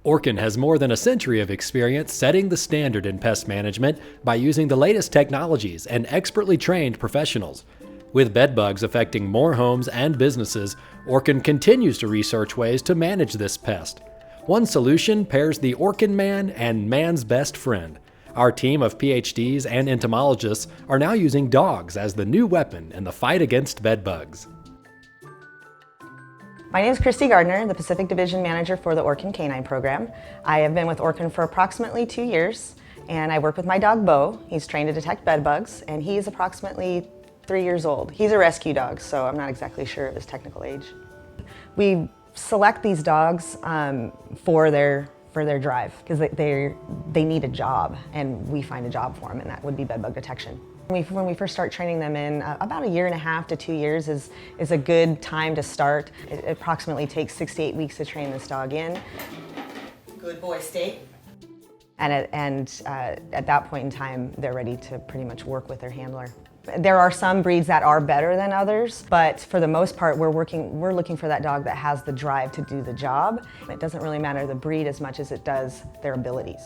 Orkin has more than a century of experience setting the standard in pest management by using the latest technologies and expertly trained professionals. With bedbugs affecting more homes and businesses, Orkin continues to research ways to manage this pest. One solution pairs the Orkin man and man's best friend. Our team of PhDs and entomologists are now using dogs as the new weapon in the fight against bedbugs. My name is Christy Gardner, the Pacific Division Manager for the Orkin Canine Program. I have been with Orkin for approximately 2 years, and I work with my dog Bo. He's trained to detect bedbugs, and he's approximately 3 years old. He's a rescue dog, so I'm not exactly sure of his technical age. We select these dogs for their drive, because they need a job, and we find a job for them, and that would be bedbug detection. When we first start training them in, about 1.5 to 2 years is a good time to start. It approximately takes 6 to 8 weeks to train this dog in. Good boy, stay. And at that point in time, they're ready to pretty much work with their handler. There are some breeds that are better than others, but for the most part, we're looking for that dog that has the drive to do the job. It doesn't really matter the breed as much as it does their abilities.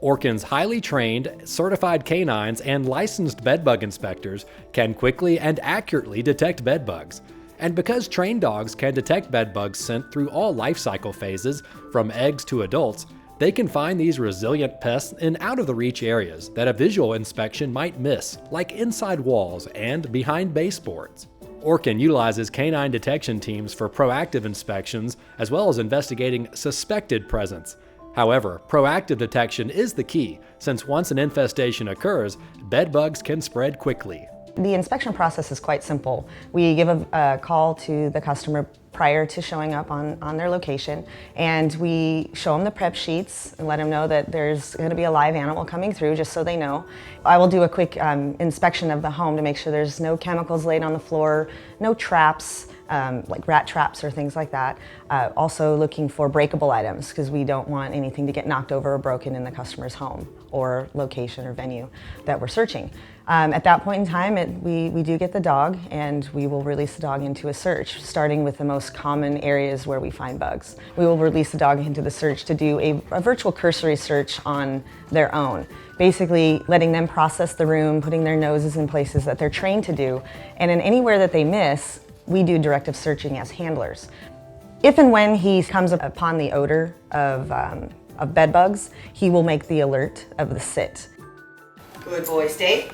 Orkin's highly trained, certified canines and licensed bedbug inspectors can quickly and accurately detect bedbugs. And because trained dogs can detect bedbugs sent through all life cycle phases, from eggs to adults, they can find these resilient pests in out-of-the-reach areas that a visual inspection might miss, like inside walls and behind baseboards. Orkin utilizes canine detection teams for proactive inspections as well as investigating suspected presence. However, proactive detection is the key, since once an infestation occurs, bedbugs can spread quickly. The inspection process is quite simple. We give a call to the customer prior to showing up on their location, and we show them the prep sheets and let them know that there's going to be a live animal coming through, just so they know. I will do a quick inspection of the home to make sure there's no chemicals laid on the floor, no traps, like rat traps or things like that. Also looking for breakable items, because we don't want anything to get knocked over or broken in the customer's home or location or venue that we're searching. At that point in time, we do get the dog, and we will release the dog into a search, starting with the most common areas where we find bugs. We will release the dog into the search to do a virtual cursory search on their own, basically letting them process the room, putting their noses in places that they're trained to do, and in anywhere that they miss, we do directive searching as handlers. If and when he comes upon the odor of bedbugs, he will make the alert of the sit. Good boy, stay.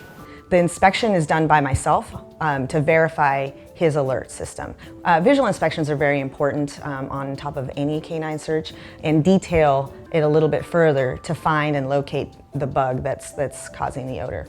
The inspection is done by myself to verify his alert system. Visual inspections are very important on top of any canine search, and detail it a little bit further to find and locate the bug that's causing the odor.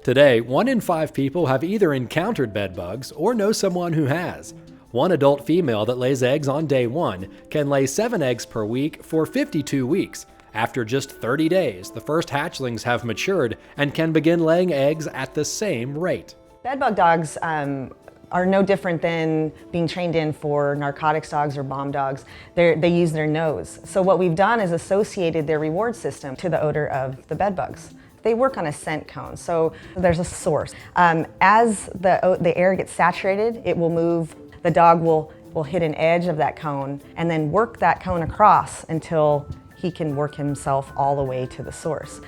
Today, 1 in 5 people have either encountered bedbugs or know someone who has. One adult female that lays eggs on day 1 can lay 7 eggs per week for 52 weeks. After just 30 days, the first hatchlings have matured and can begin laying eggs at the same rate. Bedbug dogs are no different than being trained in for narcotics dogs or bomb dogs. They use their nose. So what we've done is associated their reward system to the odor of the bedbugs. They work on a scent cone, so there's a source. As the air gets saturated, it will move. The dog will hit an edge of that cone and then work that cone across until he can work himself all the way to the source.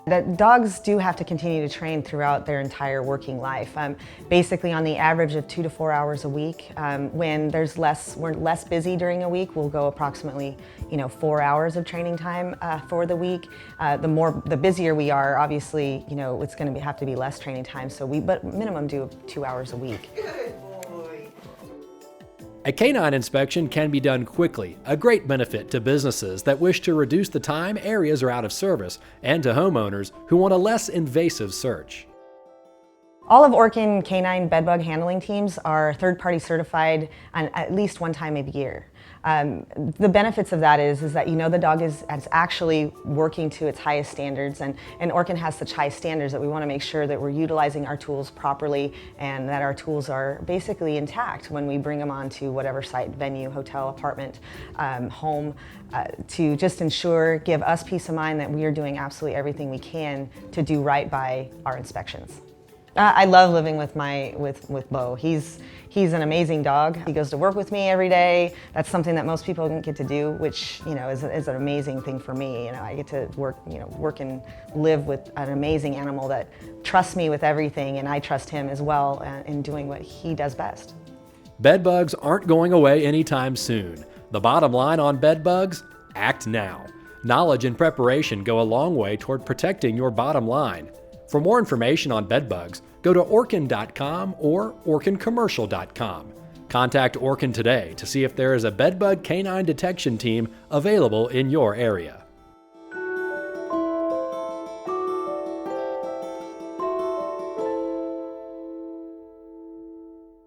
The dogs do have to continue to train throughout their entire working life. Basically on the average of 2 to 4 hours a week. When we're less busy during a week, we'll go approximately 4 hours of training time for the week. The busier we are, obviously, it's going to have to be less training time. But minimum do 2 hours a week. A canine inspection can be done quickly, a great benefit to businesses that wish to reduce the time areas are out of service, and to homeowners who want a less invasive search. All of Orkin canine bedbug handling teams are third-party certified at least one time a year. The benefits of that is that the dog is actually working to its highest standards, and Orkin has such high standards that we want to make sure that we're utilizing our tools properly and that our tools are basically intact when we bring them onto whatever site, venue, hotel, apartment, home, to just give us peace of mind that we are doing absolutely everything we can to do right by our inspections. I love living with with Bo. He's an amazing dog. He goes to work with me every day. That's something that most people don't get to do, which is an amazing thing for me. I get to work and live with an amazing animal that trusts me with everything, and I trust him as well in doing what he does best. Bedbugs aren't going away anytime soon. The bottom line on bedbugs: act now. Knowledge and preparation go a long way toward protecting your bottom line. For more information on bedbugs, go to Orkin.com or OrkinCommercial.com. Contact Orkin today to see if there is a bedbug canine detection team available in your area.